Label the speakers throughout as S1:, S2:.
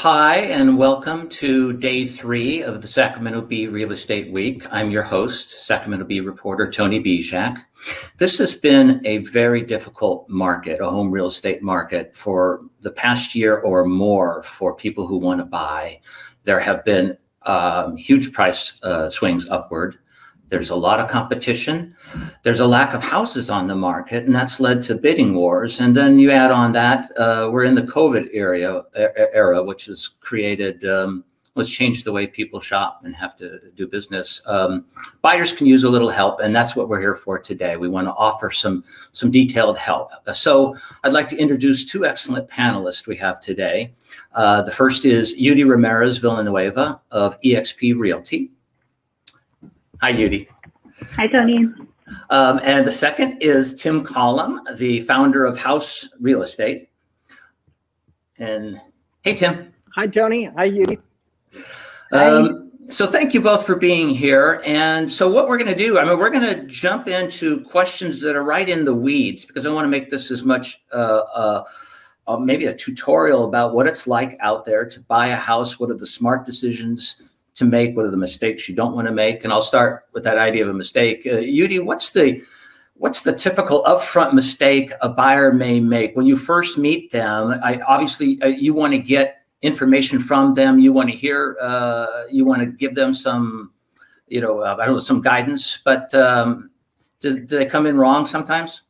S1: Hi, and welcome to day 3 of the Sacramento Bee Real Estate Week. I'm your host, Sacramento Bee reporter Tony Bizjak. This has been a very difficult market, a home real estate market, for the past year or more for people who want to buy. There have been huge price swings upward. There's a lot of competition. There's a lack of houses on the market, and that's led to bidding wars. And then you add on that, we're in the COVID era, which has created, let's change the way people shop and have to do business. Buyers can use a little help, and that's what we're here for today. We want to offer some detailed help. So I'd like to introduce 2 excellent panelists we have today. The first is Judy Ramirez Villanueva of eXp Realty. Hi, Judy.
S2: Hi, Tony.
S1: And the second is Tim Collum, the founder of House Real Estate. And hey, Tim.
S3: Hi, Tony. Hi, Judy.
S1: So thank you both for being here. And so what we're going to do, we're going to jump into questions that are right in the weeds, because I want to make this as much maybe a tutorial about what it's like out there to buy a house. What are the smart decisions to make? What are the mistakes you don't want to make? And I'll start with that idea of a mistake. Judy, what's the typical upfront mistake a buyer may make when you first meet them? Obviously, you want to get information from them. You want to hear. You want to give them some, I don't know, some guidance. But do they come in wrong sometimes?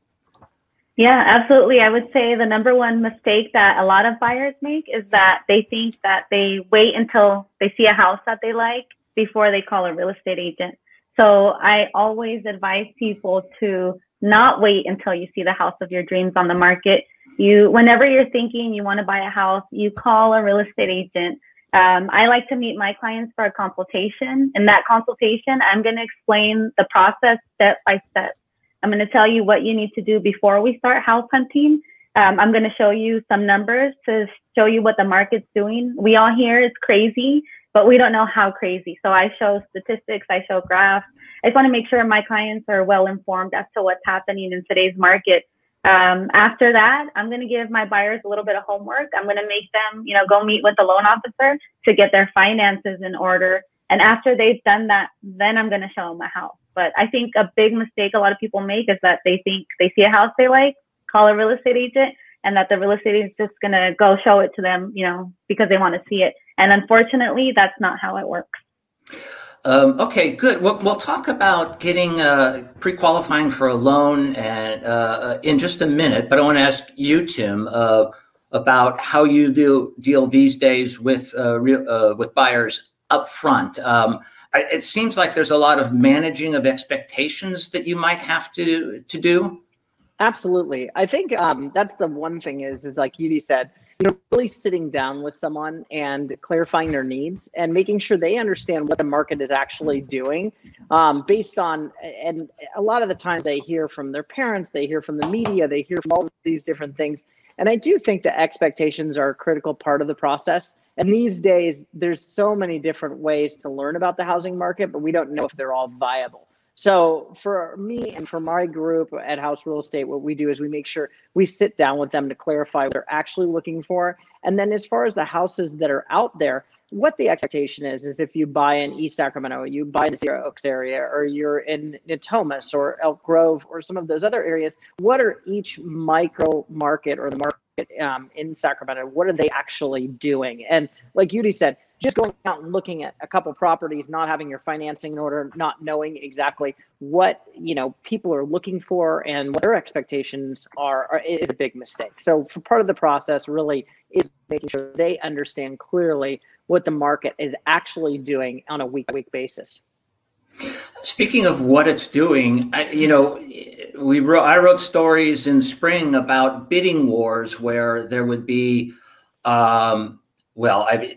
S2: Yeah, absolutely. I would say the number one mistake that a lot of buyers make is that they think that they wait until they see a house that they like before they call a real estate agent. So I always advise people to not wait until you see the house of your dreams on the market. Whenever you're thinking you want to buy a house, you call a real estate agent. I like to meet my clients for a consultation. In that consultation, I'm going to explain the process step by step. I'm going to tell you what you need to do before we start house hunting. I'm going to show you some numbers to show you what the market's doing. We all hear it's crazy, but we don't know how crazy. So I show statistics, I show graphs. I just want to make sure my clients are well informed as to what's happening in today's market. After that, I'm going to give my buyers a little bit of homework. I'm going to make them, go meet with the loan officer to get their finances in order. And after they've done that, then I'm going to show them a house. But I think a big mistake a lot of people make is that they think they see a house they like, call a real estate agent, and that the real estate agent is just going to go show it to them, because they want to see it. And unfortunately, that's not how it works.
S1: Okay, good. We'll talk about getting pre-qualifying for a loan and in just a minute. But I want to ask you, Tim, about how you deal these days with buyers up front. It seems like there's a lot of managing of expectations that you might have to do.
S3: Absolutely. I think that's the one thing is like Judy said, really sitting down with someone and clarifying their needs and making sure they understand what the market is actually doing based on, and a lot of the times they hear from their parents, they hear from the media, they hear from all of these different things. And I do think the expectations are a critical part of the process. And these days, there's so many different ways to learn about the housing market, but we don't know if they're all viable. So for me and for my group at House Real Estate, what we do is we make sure we sit down with them to clarify what they're actually looking for. And then as far as the houses that are out there, what the expectation is if you buy in East Sacramento, you buy in the Sierra Oaks area, or you're in Natomas or Elk Grove or some of those other areas, what are each micro market or the market in Sacramento, what are they actually doing? And like Judy said, just going out and looking at a couple properties, not having your financing in order, not knowing exactly what people are looking for and what their expectations are is a big mistake. So for part of the process really is making sure they understand clearly what the market is actually doing on a week-by-week basis.
S1: Speaking of what it's doing, I wrote stories in spring about bidding wars where there would be, the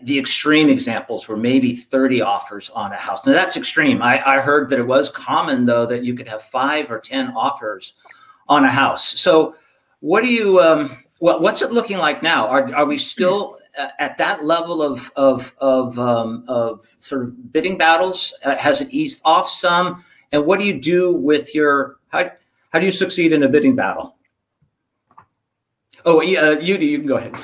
S1: extreme examples were maybe 30 offers on a house. Now that's extreme. I heard that it was common though that you could have 5 or 10 offers on a house. So what do you, what's it looking like now? Are we still at that level of sort of bidding battles? Has it eased off some? And what do you do with how do you succeed in a bidding battle? Oh, yeah, you can go ahead.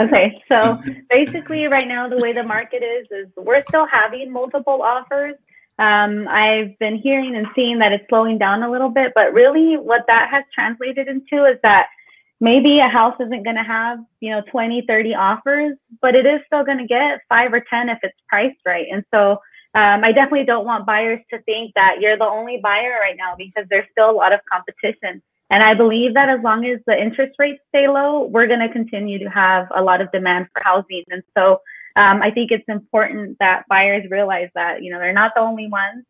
S2: Okay, so basically right now the way the market is we're still having multiple offers. I've been hearing and seeing that it's slowing down a little bit, but really what that has translated into is that maybe a house isn't going to have, 20, 30 offers, but it is still going to get 5 or 10 if it's priced right. And so I definitely don't want buyers to think that you're the only buyer right now, because there's still a lot of competition. And I believe that as long as the interest rates stay low, we're going to continue to have a lot of demand for housing. And so I think it's important that buyers realize that, they're not the only ones.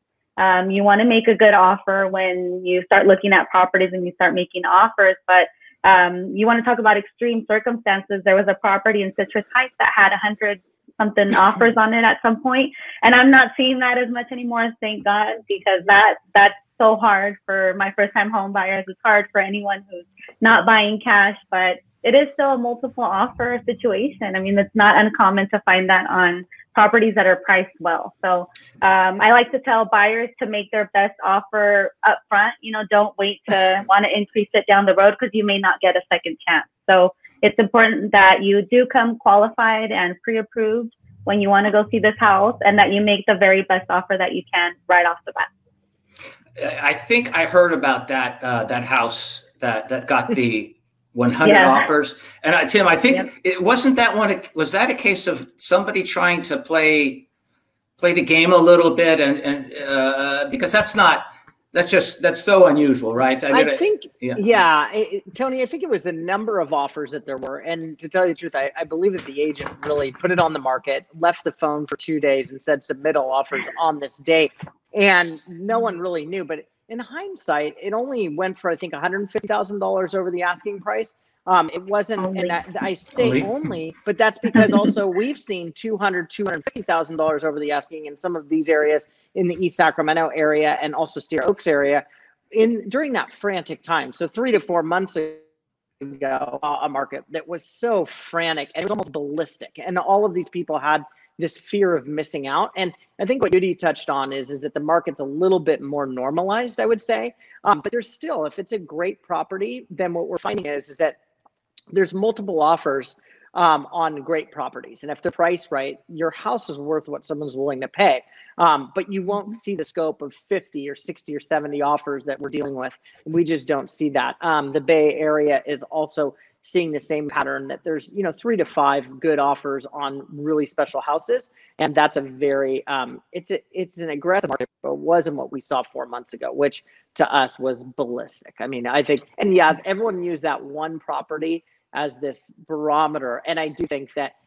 S2: You want to make a good offer when you start looking at properties and you start making offers. But you want to talk about extreme circumstances. There was a property in Citrus Heights that had 100-something offers on it at some point. And I'm not seeing that as much anymore, thank God, because that's so hard for my first-time home buyers. It's hard for anyone who's not buying cash, but it is still a multiple offer situation. I mean, it's not uncommon to find that on properties that are priced well. So I like to tell buyers to make their best offer up front. Don't wait to want to increase it down the road, because you may not get a second chance. So it's important that you do come qualified and pre-approved when you want to go see this house, and that you make the very best offer that you can right off the bat.
S1: I think I heard about that that house that got the 100 offers. And Tim, I think it wasn't that one. Was that a case of somebody trying to play the game a little bit, and because that's so unusual, right?
S3: I think, Tony, I think it was the number of offers that there were. And to tell you the truth, I believe that the agent really put it on the market, left the phone for 2 days and said, submit all offers on this date. And no one really knew. But in hindsight, it only went for, I think, $150,000 over the asking price. It wasn't, and I say only, but that's because also we've seen $250,000 over the asking in some of these areas in the East Sacramento area and also Sierra Oaks area during that frantic time. So 3 to 4 months ago, a market that was so frantic and it was almost ballistic. And all of these people had this fear of missing out. And I think what Judy touched on is that the market's a little bit more normalized, I would say. But there's still, if it's a great property, then what we're finding is that there's multiple offers on great properties. And if they're priced right, your house is worth what someone's willing to pay. But you won't see the scope of 50 or 60 or 70 offers that we're dealing with. We just don't see that. The Bay Area is also seeing the same pattern, that there's 3 to 5 good offers on really special houses, and that's a very it's an aggressive market, but it wasn't what we saw 4 months ago, which to us was ballistic. I mean, I think, and yeah, everyone used that one property as this barometer, and I do think that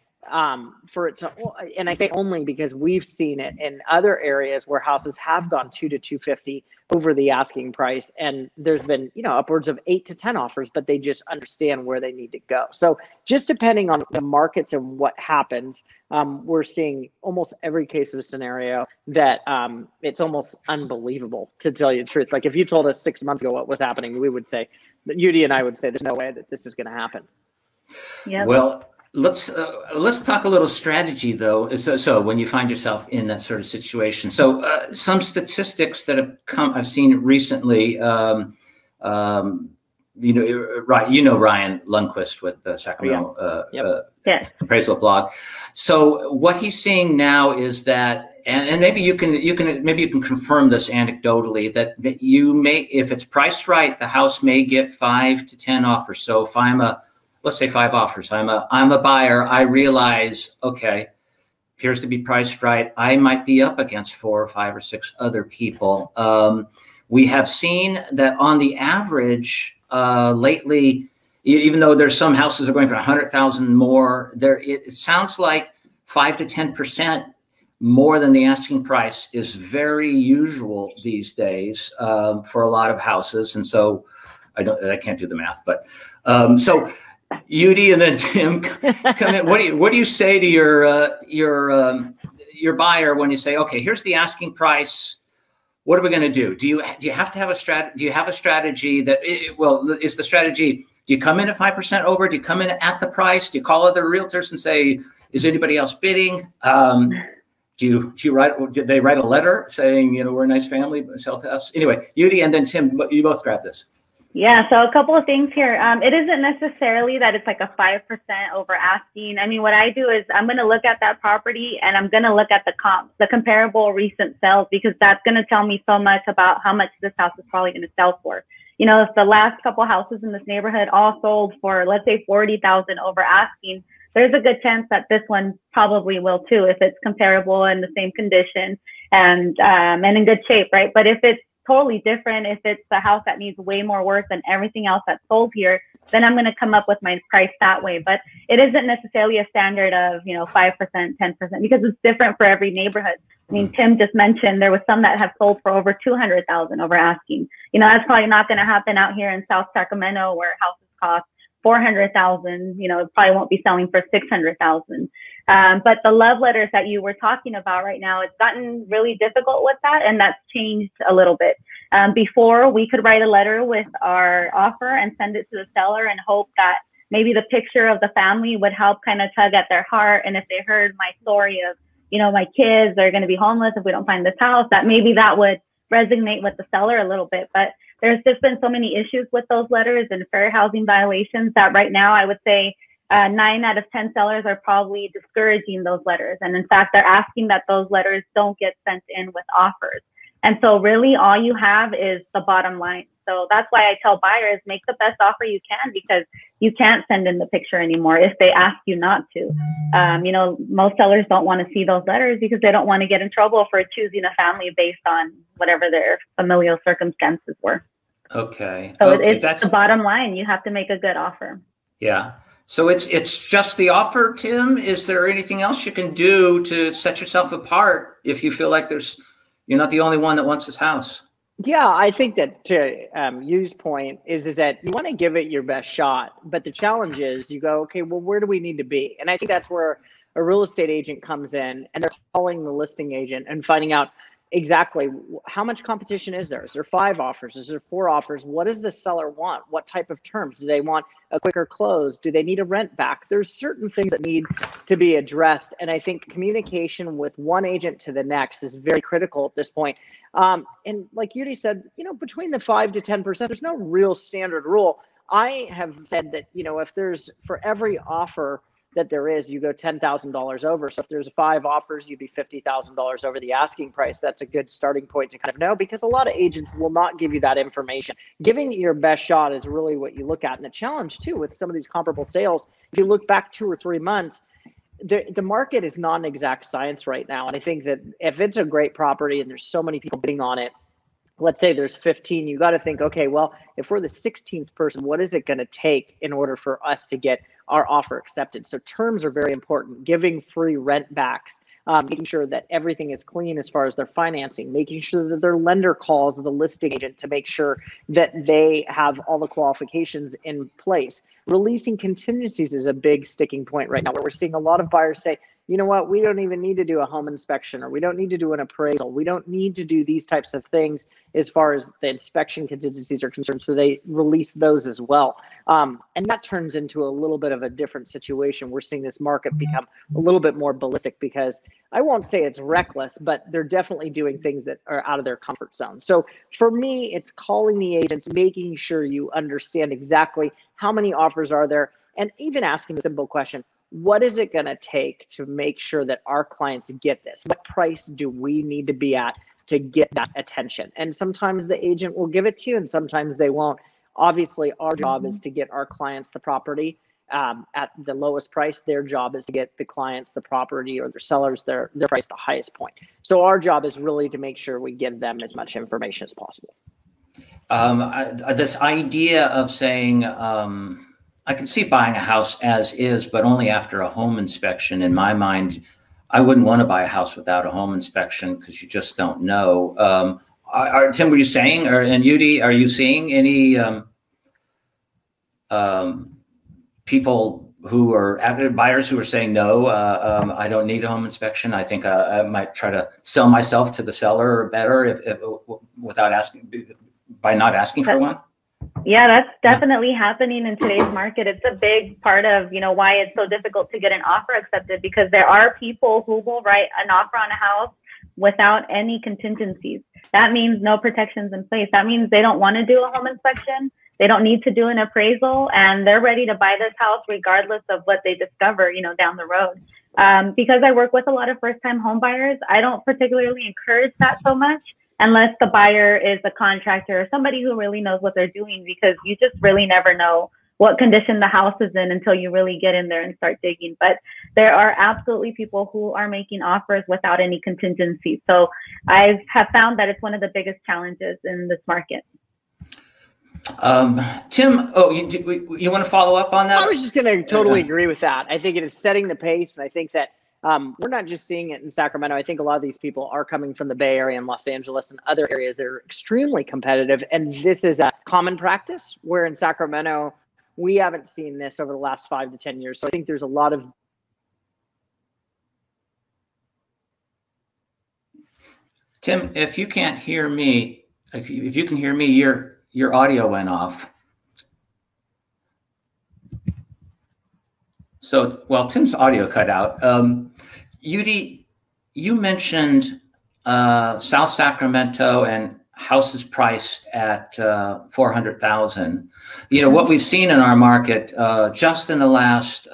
S3: for it to, and I say only because we've seen it in other areas where houses have gone 2 to 250 over the asking price, and there's been upwards of 8 to 10 offers, but they just understand where they need to go. So just depending on the markets and what happens, we're seeing almost every case of a scenario that it's almost unbelievable, to tell you the truth. Like if you told us 6 months ago what was happening, we would say, Judy and I would say, there's no way that this is going to happen.
S2: Yeah.
S1: Well, let's talk a little strategy though. So when you find yourself in that sort of situation, so some statistics that have I've seen recently. Ryan Lundquist with the Sacramento appraisal blog. So what he's seeing now is that, and maybe you can confirm this anecdotally, that you may, if it's priced right, the house may get 5 to 10 offers. So if let's say 5 offers. I'm a buyer. I realize, okay, appears to be priced right. I might be up against 4 or 5 or 6 other people. We have seen that on the average lately, even though there's some houses are going for 100,000 more, it sounds like 5 to 10% more than the asking price is very usual these days for a lot of houses. And so I can't do the math, but so. Judy and then Tim, come in. What do you say to your buyer when you say, okay, here's the asking price? What are we going to do? Do you have to have a strategy? Do you have a strategy that is the strategy? Do you come in at 5% over? Do you come in at the price? Do you call other realtors and say, is anybody else bidding? Did they write a letter saying, we're a nice family, but sell to us? Anyway, Judy and then Tim, you both grab this.
S2: Yeah, so a couple of things here. It isn't necessarily that it's like a 5% over asking. I mean, what I do is I'm going to look at that property and I'm going to look at the comparable recent sales, because that's going to tell me so much about how much this house is probably going to sell for. You know, if the last couple houses in this neighborhood all sold for, let's say, 40,000 over asking, there's a good chance that this one probably will too, if it's comparable in the same condition and in good shape, right? But if it's totally different, if it's a house that needs way more work than everything else that's sold here, then I'm going to come up with my price that way. But it isn't necessarily a standard of, 5%, 10%, because it's different for every neighborhood. I mean, Tim just mentioned there was some that have sold for over 200,000 over asking. That's probably not going to happen out here in South Sacramento, where houses cost 400,000. It probably won't be selling for 600,000. But the love letters that you were talking about right now, it's gotten really difficult with that, and that's changed a little bit. Before, we could write a letter with our offer and send it to the seller and hope that maybe the picture of the family would help kind of tug at their heart. And if they heard my story of, my kids are going to be homeless if we don't find this house, that maybe that would resonate with the seller a little bit. But there's just been so many issues with those letters and fair housing violations that right now I would say 9 out of 10 sellers are probably discouraging those letters. And in fact, they're asking that those letters don't get sent in with offers. And so really all you have is the bottom line. So that's why I tell buyers, make the best offer you can, because you can't send in the picture anymore if they ask you not to. Most sellers don't want to see those letters because they don't want to get in trouble for choosing a family based on whatever their familial circumstances were.
S1: Okay.
S2: So
S1: okay.
S2: It's the bottom line. You have to make a good offer.
S1: Yeah. So it's just the offer, Tim. Is there anything else you can do to set yourself apart if you feel like you're not the only one that wants this house?
S3: Yeah, I think that to Yu's point is that you want to give it your best shot, but the challenge is you go, okay, well, where do we need to be? And I think that's where a real estate agent comes in, and they're calling the listing agent and finding out exactly how much competition is there. Is there 5 offers? Is there 4 offers? What does the seller want? What type of terms? Do they want a quicker close? Do they need a rent back? There's certain things that need to be addressed. And I think communication with one agent to the next is very critical at this point. And like Yudi said, between the 5 to 10%, there's no real standard rule. I have said that, if there's for every offer that there is, you go $10,000 over. So if there's 5 offers, you'd be $50,000 over the asking price. That's a good starting point to kind of know, because a lot of agents will not give you that information. Giving it your best shot is really what you look at. And the challenge too, with some of these comparable sales, if you look back 2 or 3 months, the market is not an exact science right now. And I think that if it's a great property and there's so many people bidding on it, let's say there's 15, you got to think, okay, well, if we're the 16th person, what is it going to take in order for us to get our offer accepted? So terms are very important. Giving free rent backs, making sure that everything is clean as far as their financing, making sure that their lender calls the listing agent to make sure that they have all the qualifications in place. Releasing contingencies is a big sticking point right now, where we're seeing a lot of buyers say, you know what, we don't even need to do a home inspection, or we don't need to do an appraisal. We don't need to do these types of things as far as the inspection contingencies are concerned. So they release those as well. And that turns into a little bit of a different situation. We're seeing this market become a little bit more ballistic, because I won't say it's reckless, but they're definitely doing things that are out of their comfort zone. So for me, it's calling the agents, making sure you understand exactly how many offers are there, and even asking the simple question, what is it going to take to make sure that our clients get this? What price do we need to be at to get that attention? And sometimes the agent will give it to you, and sometimes they won't. Obviously, our job is to get our clients the property at the lowest price. Their job is to get the clients the property, or their sellers their price the highest point. So our job is really to make sure we give them as much information as possible.
S1: This idea of saying, I can see buying a house as is, but only after a home inspection. In my mind, I wouldn't want to buy a house without a home inspection, because you just don't know. Tim, were you saying, and Yudi, are you seeing any people who are buyers who are saying, no, I don't need a home inspection. I think I might try to sell myself to the seller better if without asking, by not asking for one?
S2: Yeah, that's definitely happening in today's market. It's a big part of, why it's so difficult to get an offer accepted, because there are people who will write an offer on a house without any contingencies. That means no protections in place. That means they don't want to do a home inspection. They don't need to do an appraisal, and they're ready to buy this house regardless of what they discover, down the road. Because I work with a lot of first-time home buyers, I don't particularly encourage that so much unless the buyer is a contractor or somebody who really knows what they're doing, because you just really never know what condition the house is in until you really get in there and start digging. But there are absolutely people who are making offers without any contingency. So I have found that it's one of the biggest challenges in this market.
S1: Tim, you want to follow up on that?
S3: I was just going to totally agree with that. I think it is setting the pace, and I think that we're not just seeing it in Sacramento. I think a lot of these people are coming from the Bay Area and Los Angeles and other areas that are extremely competitive, and this is a common practice, where in Sacramento, we haven't seen this over the last 5 to 10 years. So I think there's a lot of.
S1: Tim, if you can't hear me, if you can hear me, your audio went off. So, well, Tim's audio cut out. Udi, you mentioned South Sacramento and houses priced at $400,000. What we've seen in our market just in the last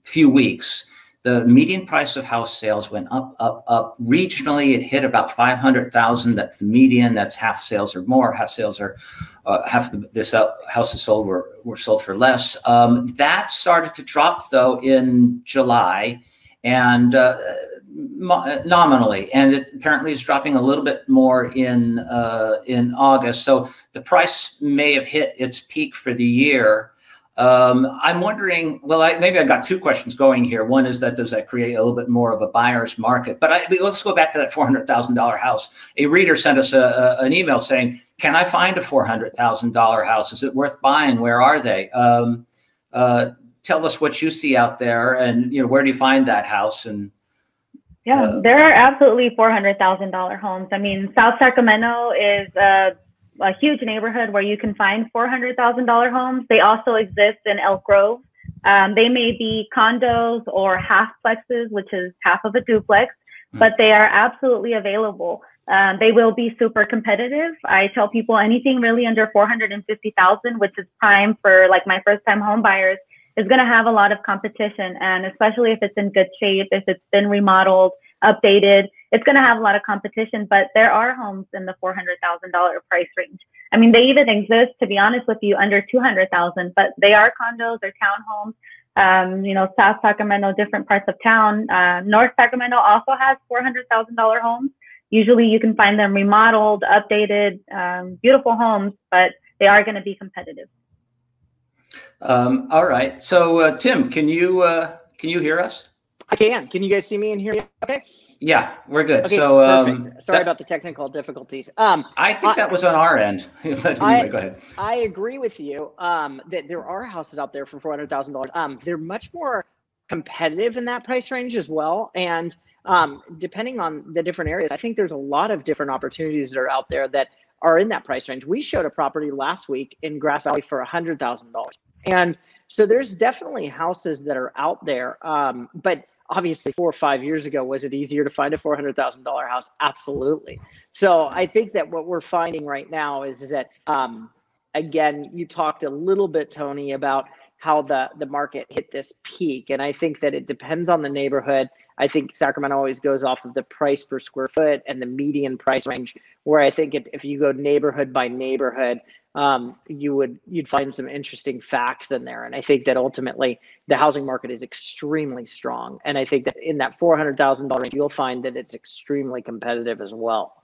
S1: few weeks, the median price of house sales went up, up, up. Regionally, it hit about $500,000. That's the median. That's half sales or more. Half sales are half of this houses sold were sold for less. That started to drop though in July, and nominally, and it apparently is dropping a little bit more in August. So the price may have hit its peak for the year. I'm wondering, maybe I've got two questions going here. One is that does that create a little bit more of a buyer's market? But let's go back to that $400,000 house. A reader sent us an email saying, can I find a $400,000 house? Is it worth buying? Where are they? Tell us what you see out there, and where do you find that house? And
S2: yeah, there are absolutely $400,000 homes. I mean, South Sacramento is a huge neighborhood where you can find $400,000 homes. They also exist in Elk Grove. They may be condos or half plexes, which is half of a duplex, but they are absolutely available. They will be super competitive. I tell people anything really under $450,000, which is prime for like my first time home buyers, is going to have a lot of competition. And especially if it's in good shape, if it's been remodeled, updated, it's going to have a lot of competition. But there are homes in the $400,000 price range. I mean, they even exist, to be honest with you, under $200,000, but they are condos or townhomes. South Sacramento, different parts of town. North Sacramento also has $400,000 homes. Usually you can find them remodeled, updated, beautiful homes, but they are going to be competitive.
S1: All right. So, Tim, can you hear us?
S3: I can. Can you guys see me and hear me? Okay.
S1: Yeah, we're good.
S3: Okay,
S1: so,
S3: perfect. Sorry about the technical difficulties.
S1: I think that was on our end. But anyway, go ahead.
S3: I agree with you that there are houses out there for $400,000. They're much more competitive in that price range as well. And depending on the different areas, I think there's a lot of different opportunities that are out there that are in that price range. We showed a property last week in Grass Valley for $100,000. And so there's definitely houses that are out there. But obviously 4 or 5 years ago, was it easier to find a $400,000 house? Absolutely. So I think that what we're finding right now is that, again, you talked a little bit, Tony, about how the market hit this peak. And I think that it depends on the neighborhood. I think Sacramento always goes off of the price per square foot and the median price range, where I think if you go neighborhood by neighborhood, you'd find some interesting facts in there. And I think that ultimately the housing market is extremely strong. And I think that in that $400,000 range, you'll find that it's extremely competitive as well.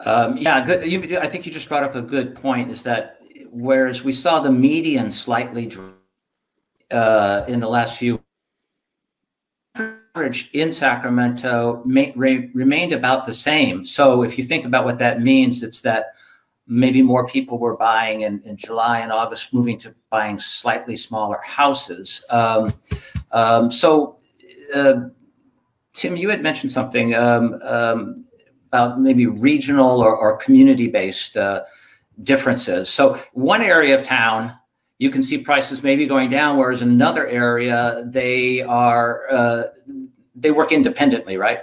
S1: Yeah, good. I think you just brought up a good point, is that whereas we saw the median slightly in the last few, average in Sacramento remained about the same. So if you think about what that means, it's that maybe more people were buying in July and August, moving to buying slightly smaller houses. So Tim, you had mentioned something about maybe regional or community-based differences. So one area of town, you can see prices maybe going down, whereas in another area, they work independently, right?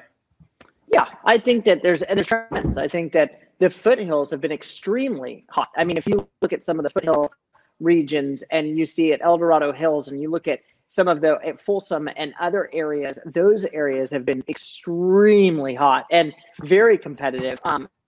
S3: Yeah, I think that there's trends. I think that the foothills have been extremely hot. I mean, if you look at some of the foothill regions and you see at El Dorado Hills and you look at some of the at Folsom and other areas, those areas have been extremely hot and very competitive.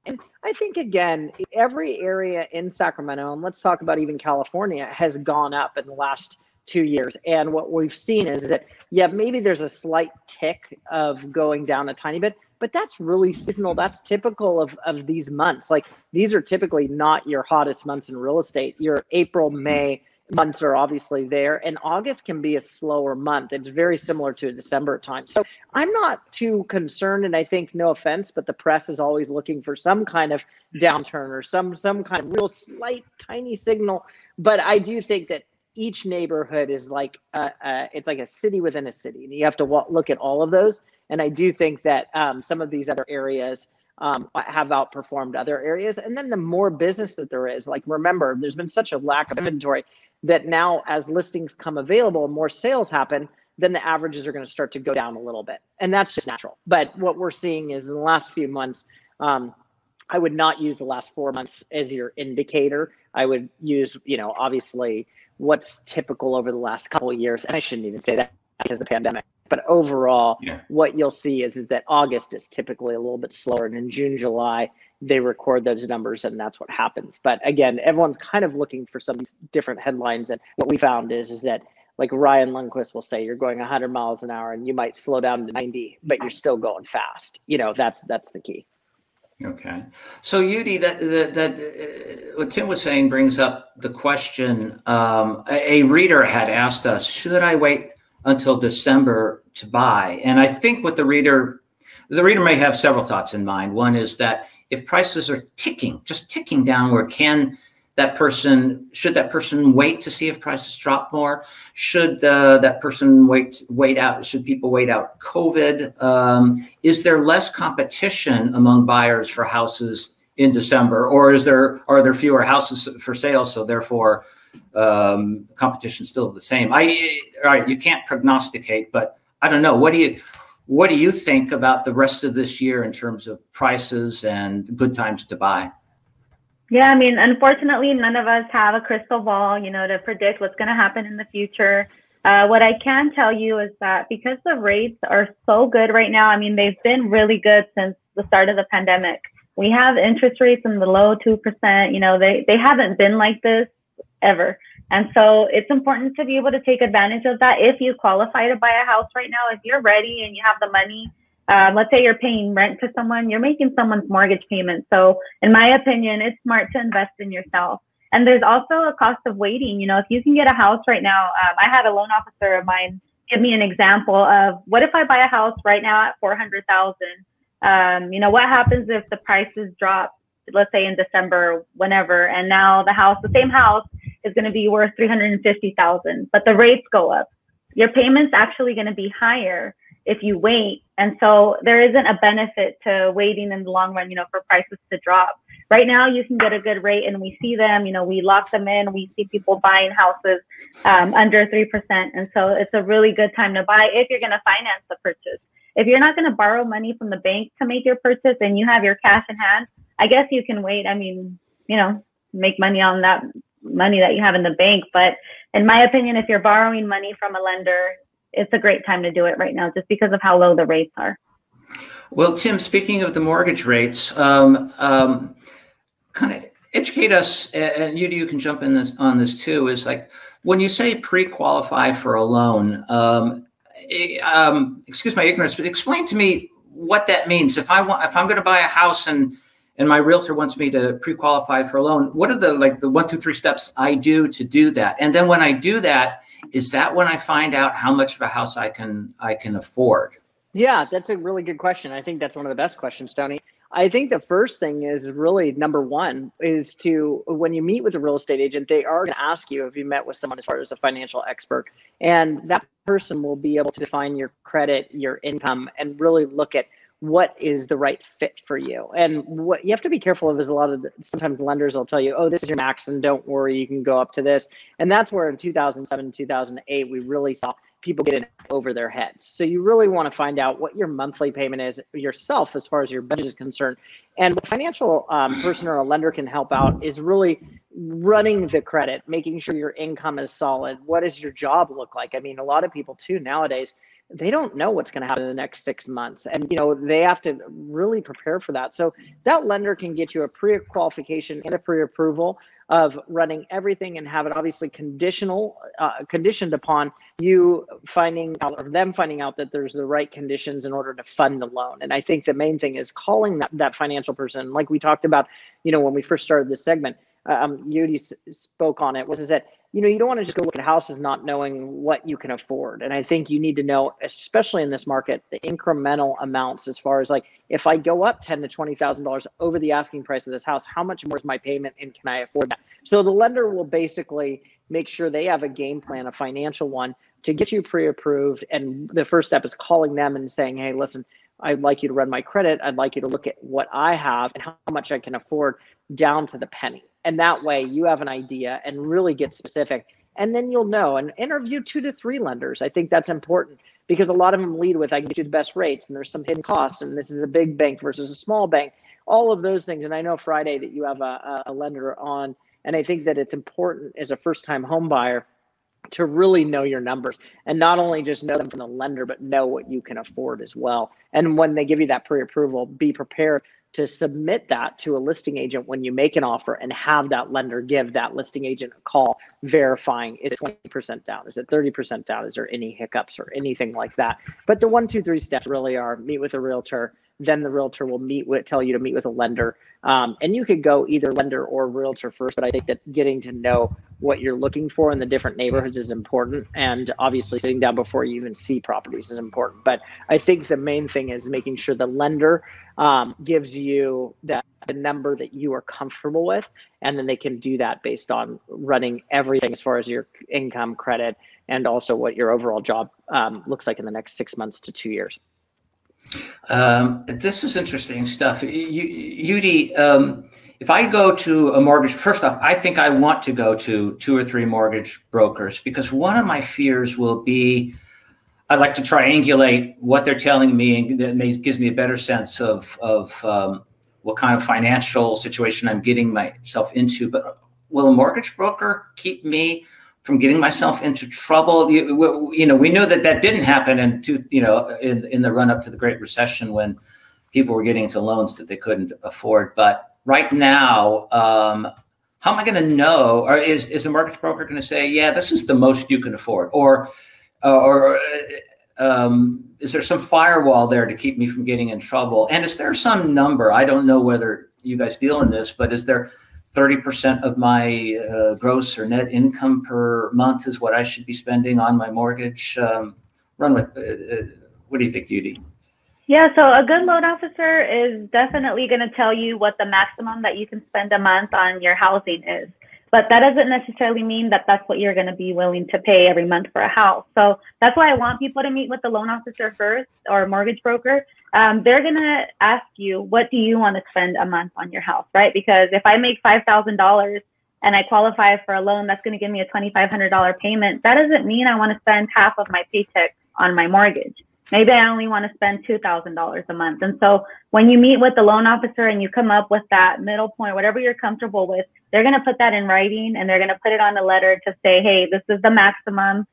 S3: And I think, again, every area in Sacramento, and let's talk about even California, has gone up in the last 2 years. And what we've seen is that, yeah, maybe there's a slight tick of going down a tiny bit, but that's really seasonal. That's typical of these months. Like, these are typically not your hottest months in real estate. Your April, May months are obviously there, and August can be a slower month. It's very similar to a December time. So I'm not too concerned, and I think, no offense, but the press is always looking for some kind of downturn or some kind of real slight tiny signal. But I do think that each neighborhood is like it's like a city within a city, and you have to look at all of those. And I do think that some of these other areas have outperformed other areas. And then the more business that there is, like, remember, there's been such a lack of inventory that now as listings come available and more sales happen, then the averages are going to start to go down a little bit. And that's just natural. But what we're seeing is in the last few months, I would not use the last 4 months as your indicator. I would use, obviously what's typical over the last couple of years. And I shouldn't even say that because of the pandemic. But overall, what you'll see is that August is typically a little bit slower. And in June, July, they record those numbers, and that's what happens. But again, everyone's kind of looking for some different headlines. And what we found is that, like Ryan Lundquist will say, you're going 100 miles an hour and you might slow down to 90, but you're still going fast. That's the key.
S1: Okay. So Yudi, that what Tim was saying brings up the question. A reader had asked us, should I wait until December to buy? And I think what the reader may have several thoughts in mind. One is that if prices are just ticking downward, should that person wait to see if prices drop more? Should that person wait out? Should people wait out COVID? Is there less competition among buyers for houses in December, or are there fewer houses for sale? So therefore, competition still the same. All right, you can't prognosticate, but I don't know. What do you think about the rest of this year in terms of prices and good times to buy?
S2: Yeah, I mean, unfortunately, none of us have a crystal ball, to predict what's going to happen in the future. What I can tell you is that because the rates are so good right now, I mean, they've been really good since the start of the pandemic. We have interest rates in the low 2%. They haven't been like this ever. And so it's important to be able to take advantage of that. If you qualify to buy a house right now, if you're ready and you have the money, let's say you're paying rent to someone, you're making someone's mortgage payment. So in my opinion, it's smart to invest in yourself. And there's also a cost of waiting. If you can get a house right now, I had a loan officer of mine give me an example of, what if I buy a house right now at $400,000? What happens if the prices drop, let's say in December, whenever, and now the same house is going to be worth $350,000, but the rates go up. Your payment's actually going to be higher if you wait. And so there isn't a benefit to waiting in the long run, for prices to drop. Right now, you can get a good rate, and we see them, we lock them in. We see people buying houses under 3%. And so it's a really good time to buy if you're going to finance the purchase. If you're not going to borrow money from the bank to make your purchase and you have your cash in hand, I guess you can wait. I mean, make money on that money that you have in the bank. But in my opinion, if you're borrowing money from a lender, it's a great time to do it right now, just because of how low the rates are.
S1: Well, Tim, speaking of the mortgage rates, kind of educate us, and you can jump in on this too, is like, when you say pre-qualify for a loan, excuse my ignorance, but explain to me what that means. If I'm going to buy a house and my realtor wants me to pre-qualify for a loan, what are the 1, 2, 3 steps I do to do that? And then when I do that, is that when I find out how much of a house I can afford?
S3: Yeah, that's a really good question. I think that's one of the best questions, Tony. I think the first thing is really, number one, is when you meet with a real estate agent, they are going to ask you if you met with someone as far as a financial expert. And that person will be able to define your credit, your income, and really look at what is the right fit for you. And what you have to be careful of is sometimes lenders will tell you, oh, this is your max and don't worry, you can go up to this. And that's where in 2007, 2008, we really saw people get in over their heads. So you really want to find out what your monthly payment is yourself as far as your budget is concerned. And what a financial person or a lender can help out is really running the credit, making sure your income is solid. What does your job look like? I mean, a lot of people too nowadays, they don't know what's going to happen in the next 6 months. And, you know, they have to really prepare for that. So that lender can get you a pre-qualification and a pre-approval of running everything and have it obviously conditioned upon you finding out, or them finding out, that there's the right conditions in order to fund the loan. And I think the main thing is calling that financial person, like we talked about, you know, when we first started this segment. Yudi spoke on it, was that, you know, you don't want to just go look at houses not knowing what you can afford. And I think you need to know, especially in this market, the incremental amounts, as far as like, if I go up $10,000 to $20,000 over the asking price of this house, how much more is my payment and can I afford that? So the lender will basically make sure they have a game plan, a financial one, to get you pre-approved. And the first step is calling them and saying, hey, listen, I'd like you to run my credit. I'd like you to look at what I have and how much I can afford down to the penny. And that way you have an idea and really get specific. And then you'll know, and interview 2 to 3 lenders. I think that's important because a lot of them lead with, I can get you the best rates and there's some hidden costs and this is a big bank versus a small bank, all of those things. And I know, Friday, that you have a lender on, and I think that it's important as a first-time home buyer to really know your numbers and not only just know them from the lender, but know what you can afford as well. And when they give you that pre-approval, be prepared to submit that to a listing agent when you make an offer and have that lender give that listing agent a call verifying, is it 20% down? Is it 30% down? Is there any hiccups or anything like that? But the 1, 2, 3 steps really are: meet with a realtor, then the realtor will tell you to meet with a lender. And you could go either lender or realtor first, but I think that getting to know what you're looking for in the different neighborhoods is important. And obviously sitting down before you even see properties is important. But I think the main thing is making sure the lender gives you the number that you are comfortable with. And then they can do that based on running everything as far as your income, credit, and also what your overall job looks like in the next 6 months to 2 years.
S1: This is interesting stuff. Yudi, if I go to a mortgage, first off, I think I want to go to 2 or 3 mortgage brokers, because one of my fears will be, I'd like to triangulate what they're telling me, and that gives me a better sense of what kind of financial situation I'm getting myself into. But will a mortgage broker keep me from getting myself into trouble? You know, we know that didn't happen in the run up to the Great Recession, when people were getting into loans that they couldn't afford. But right now, how am I going to know? Or is a mortgage broker going to say, yeah, this is the most you can afford? Or is there some firewall there to keep me from getting in trouble? And is there some number? I don't know whether you guys deal in this, but is there 30% of my gross or net income per month is what I should be spending on my mortgage? What do you think, Yudi?
S2: Yeah, so a good loan officer is definitely going to tell you what the maximum that you can spend a month on your housing is. But that doesn't necessarily mean that that's what you're going to be willing to pay every month for a house. So that's why I want people to meet with the loan officer first, or a mortgage broker. They're going to ask you, what do you want to spend a month on your house, right? Because if I make $5,000 and I qualify for a loan that's going to give me a $2,500 payment, that doesn't mean I want to spend half of my paycheck on my mortgage. Maybe I only want to spend $2,000 a month. And so when you meet with the loan officer and you come up with that middle point, whatever you're comfortable with, they're going to put that in writing, and they're going to put it on a letter to say, hey, this is the maximum.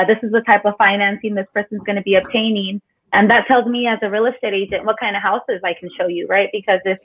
S2: This is the type of financing this person's going to be obtaining. And that tells me as a real estate agent what kind of houses I can show you, right? Because if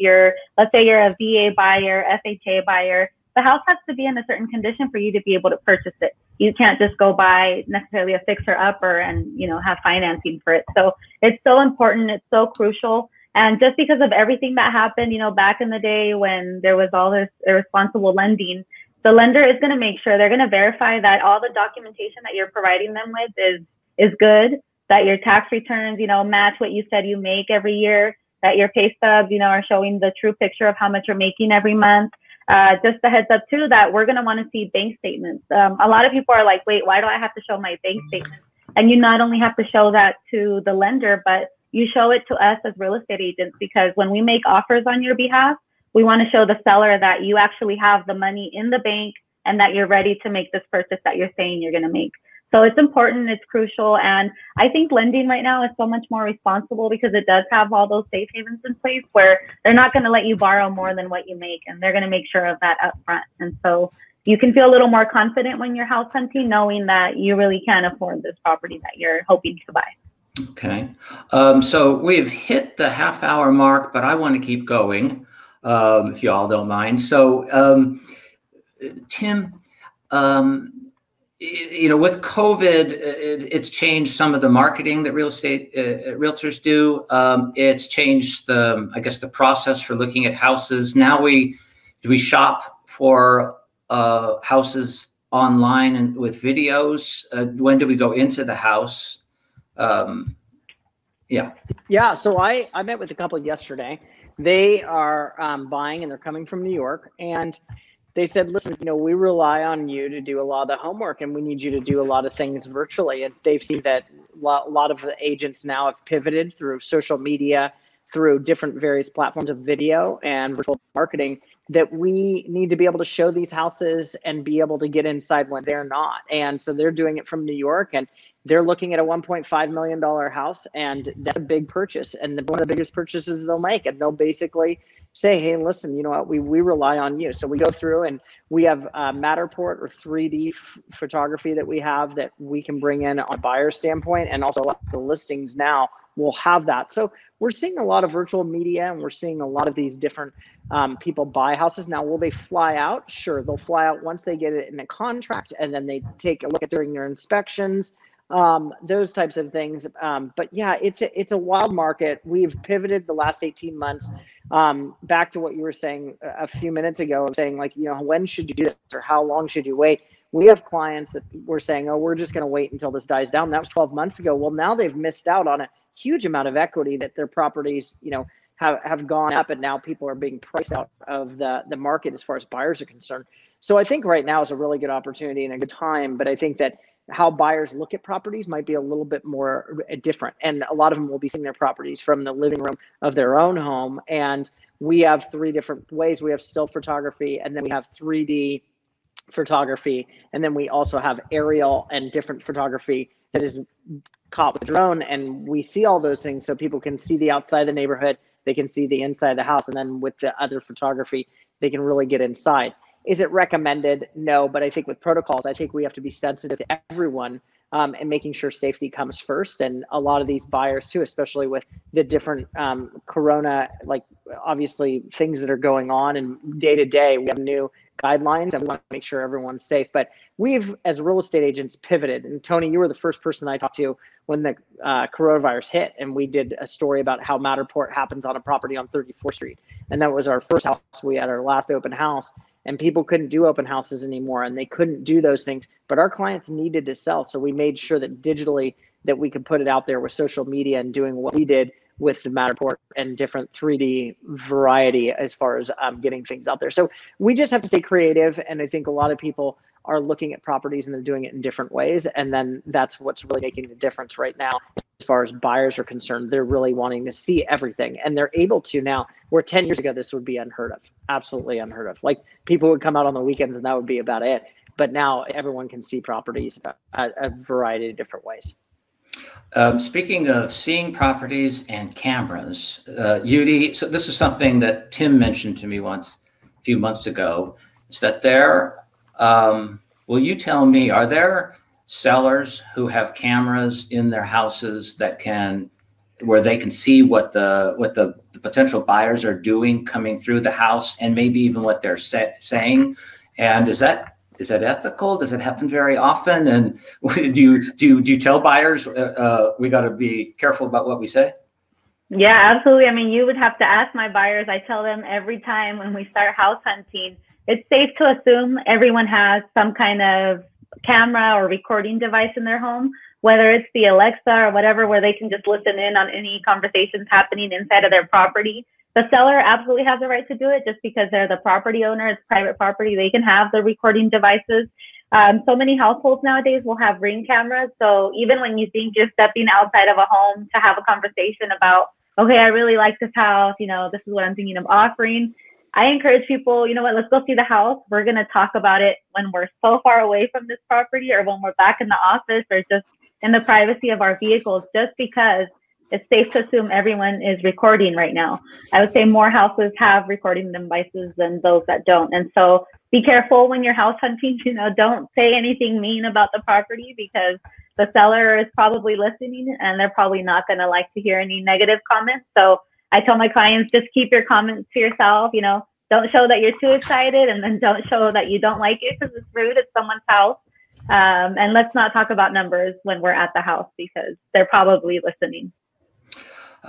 S2: let's say you're a VA buyer, FHA buyer, the house has to be in a certain condition for you to be able to purchase it. You can't just go buy necessarily a fixer-upper and, have financing for it. So it's so important. It's so crucial. And just because of everything that happened, back in the day when there was all this irresponsible lending, the lender is going to make sure, they're going to verify that all the documentation that you're providing them with is good, that your tax returns, match what you said you make every year, that your pay stubs, are showing the true picture of how much you're making every month. Just a heads up too, that we're going to want to see bank statements. A lot of people are like, wait, why do I have to show my bank statements? And you not only have to show that to the lender, but you show it to us as real estate agents, because when we make offers on your behalf, we want to show the seller that you actually have the money in the bank and that you're ready to make this purchase that you're saying you're going to make. So it's important, it's crucial. And I think lending right now is so much more responsible because it does have all those safe havens in place where they're not going to let you borrow more than what you make. And they're going to make sure of that upfront. And so you can feel a little more confident when you're house hunting, knowing that you really can afford this property that you're hoping to buy.
S1: Okay. So we've hit the half-hour mark, but I want to keep going, if you all don't mind. So, Tim, with COVID, it's changed some of the marketing that real estate realtors do. It's changed the process for looking at houses. Now do we shop for houses online and with videos? When do we go into the house?
S3: Yeah. So I met with a couple yesterday. They are buying and they're coming from New York, and they said, listen, we rely on you to do a lot of the homework and we need you to do a lot of things virtually. And they've seen that a lot of the agents now have pivoted through social media, through different various platforms of video and virtual marketing, that we need to be able to show these houses and be able to get inside when they're not. And so they're doing it from New York, and they're looking at a $1.5 million house, and that's a big purchase and one of the biggest purchases they'll make. And they'll basically say, hey, listen, you know what, we rely on you. So we go through and we have Matterport or 3D photography that we have that we can bring in on a buyer standpoint, and also the listings now will have that. So we're seeing a lot of virtual media, and we're seeing a lot of these different people buy houses. Now, will they fly out? Sure, they'll fly out once they get it in a contract, and then they take a look at during their inspections, those types of things. But yeah, it's a wild market. We've pivoted the last 18 months back to what you were saying a few minutes ago, of saying, like, when should you do this, or how long should you wait? We have clients that were saying, oh, we're just going to wait until this dies down. That was 12 months ago. Well, now they've missed out on a huge amount of equity that their properties, have gone up, and now people are being priced out of the market as far as buyers are concerned. So I think right now is a really good opportunity and a good time, but I think that how buyers look at properties might be a little bit more different. And a lot of them will be seeing their properties from the living room of their own home. And we have 3 different ways. We have still photography, and then we have 3D photography, and then we also have aerial and different photography that is caught with a drone. And we see all those things so people can see the outside of the neighborhood, they can see the inside of the house, and then with the other photography, they can really get inside. Is it recommended? No, but I think with protocols, I think we have to be sensitive to everyone and making sure safety comes first. And a lot of these buyers too, especially with the different corona, like obviously things that are going on, and day to day, we have new guidelines and we want to make sure everyone's safe. But we've, as real estate agents, pivoted. And Tony, you were the first person I talked to when the coronavirus hit, and we did a story about how Matterport happens on a property on 34th Street. And that was our first house. We had our last open house, and people couldn't do open houses anymore, and they couldn't do those things. But our clients needed to sell. So we made sure that digitally that we could put it out there with social media and doing what we did with the Matterport and different 3D variety as far as getting things out there. So we just have to stay creative. And I think a lot of people are looking at properties and they're doing it in different ways. And then that's what's really making the difference right now. As far as buyers are concerned, they're really wanting to see everything, and they're able to now, where 10 years ago, this would be unheard of, absolutely unheard of. Like, people would come out on the weekends and that would be about it. But now everyone can see properties a variety of different ways.
S1: Speaking of seeing properties and cameras, Yudi, so this is something that Tim mentioned to me once a few months ago, is that will you tell me, are there sellers who have cameras in their houses where they can see what the potential buyers are doing coming through the house, and maybe even what they're saying? And is that ethical? Does it happen very often? And do you tell buyers we got to be careful about what we say?
S2: Yeah, absolutely. I mean, you would have to ask my buyers. I tell them every time when we start house hunting, it's safe to assume everyone has some kind of camera or recording device in their home, whether it's the Alexa or whatever, where they can just listen in on any conversations happening inside of their property. The seller absolutely has the right to do it just because they're the property owner. It's private property. They can have the recording devices. So many households nowadays will have Ring cameras. So even when you think you're stepping outside of a home to have a conversation about, okay, I really like this house, this is what I'm thinking of offering, I encourage people, you know what, let's go see the house. We're going to talk about it when we're so far away from this property, or when we're back in the office, or just in the privacy of our vehicles, just because it's safe to assume everyone is recording right now. I would say more houses have recording devices than those that don't. And so be careful when you're house hunting. You know, don't say anything mean about the property, because the seller is probably listening and they're probably not going to like to hear any negative comments. So I tell my clients, just keep your comments to yourself. You know, don't show that you're too excited, and then don't show that you don't like it, because it's rude. It's someone's house. And let's not talk about numbers when we're at the house, because they're probably listening.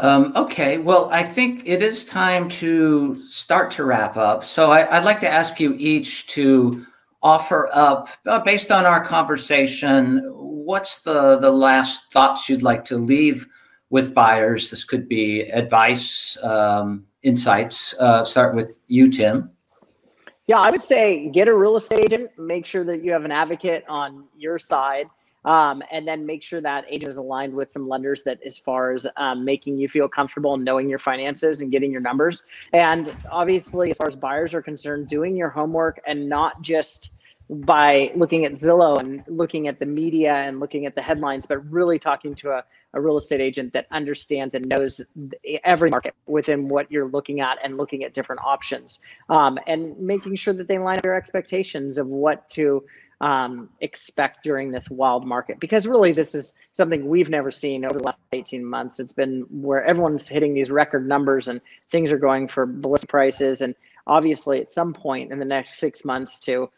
S1: Okay, well, I think it is time to start to wrap up. So I'd like to ask you each to offer up, based on our conversation, what's the last thoughts you'd like to leave with buyers? This could be advice, insights. Start with you, Tim.
S3: Yeah, I would say get a real estate agent. Make sure that you have an advocate on your side. And then make sure that agent is aligned with some lenders that, as far as making you feel comfortable and knowing your finances and getting your numbers. And obviously, as far as buyers are concerned, doing your homework, and not just by looking at Zillow and looking at the media and looking at the headlines, but really talking to a real estate agent that understands and knows every market within what you're looking at, and looking at different options, and making sure that they line up your expectations of what to expect during this wild market. Because really, this is something we've never seen over the last 18 months. It's been where everyone's hitting these record numbers and things are going for ballistic prices. And obviously, at some point in the next 6 months to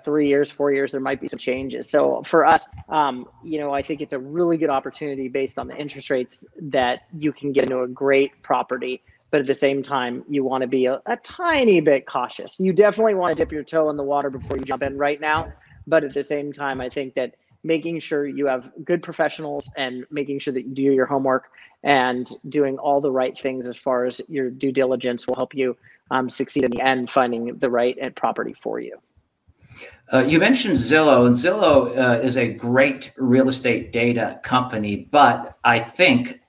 S3: 3 years, 4 years, there might be some changes. So for us, I think it's a really good opportunity based on the interest rates that you can get into a great property. But at the same time, you want to be a tiny bit cautious. You definitely want to dip your toe in the water before you jump in right now. But at the same time, I think that making sure you have good professionals and making sure that you do your homework and doing all the right things as far as your due diligence will help you succeed in the end, finding the right property for you.
S1: You mentioned Zillow, and Zillow is a great real estate data company, but I think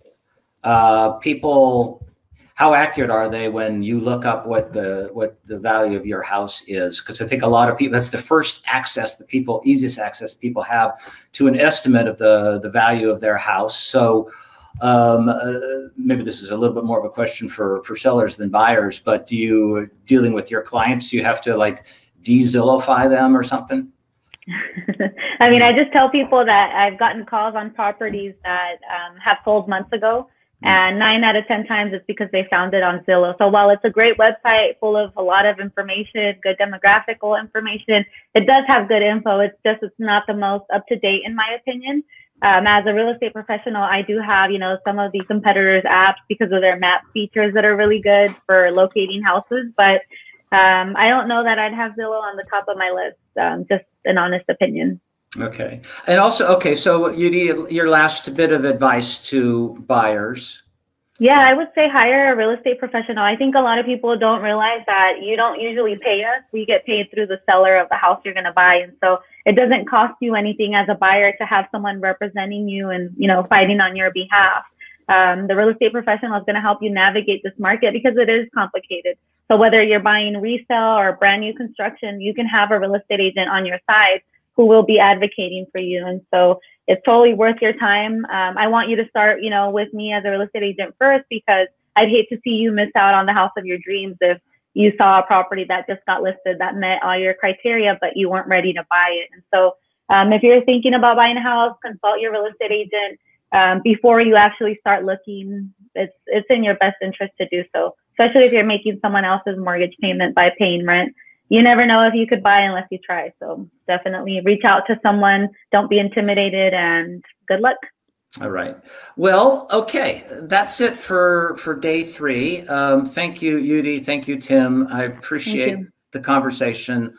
S1: people, how accurate are they when you look up what the value of your house is? Because I think a lot of people, that's the first access that people, easiest access people have to an estimate of the value of their house. So maybe this is a little bit more of a question for sellers than buyers, but dealing with your clients, do you have to like de-Zillowfy them or something?
S2: I mean, I just tell people that I've gotten calls on properties that have sold months ago. And 9 out of 10 times it's because they found it on Zillow. So while it's a great website full of a lot of information, good demographical information, it does have good info. It's not the most up to date, in my opinion. As a real estate professional, I do have, some of the competitors' apps because of their map features that are really good for locating houses. But I don't know that I'd have Zillow on the top of my list. Just an honest opinion.
S1: Okay. And also, okay, so you need your last bit of advice to buyers.
S2: Yeah, I would say hire a real estate professional. I think a lot of people don't realize that you don't usually pay us. We get paid through the seller of the house you're going to buy. And so it doesn't cost you anything as a buyer to have someone representing you and, fighting on your behalf. The real estate professional is going to help you navigate this market because it is complicated. So whether you're buying resale or brand new construction, you can have a real estate agent on your side who will be advocating for you. And so it's totally worth your time. I want you to start, with me as a real estate agent first, because I'd hate to see you miss out on the house of your dreams if you saw a property that just got listed that met all your criteria, but you weren't ready to buy it. And so if you're thinking about buying a house, consult your real estate agent before you actually start looking. It's in your best interest to do so, especially if you're making someone else's mortgage payment by paying rent. You never know if you could buy unless you try. So definitely reach out to someone. Don't be intimidated, and good luck.
S1: All right. Well, okay. That's it for day 3. Thank you, Yudi. Thank you, Tim. I appreciate the conversation.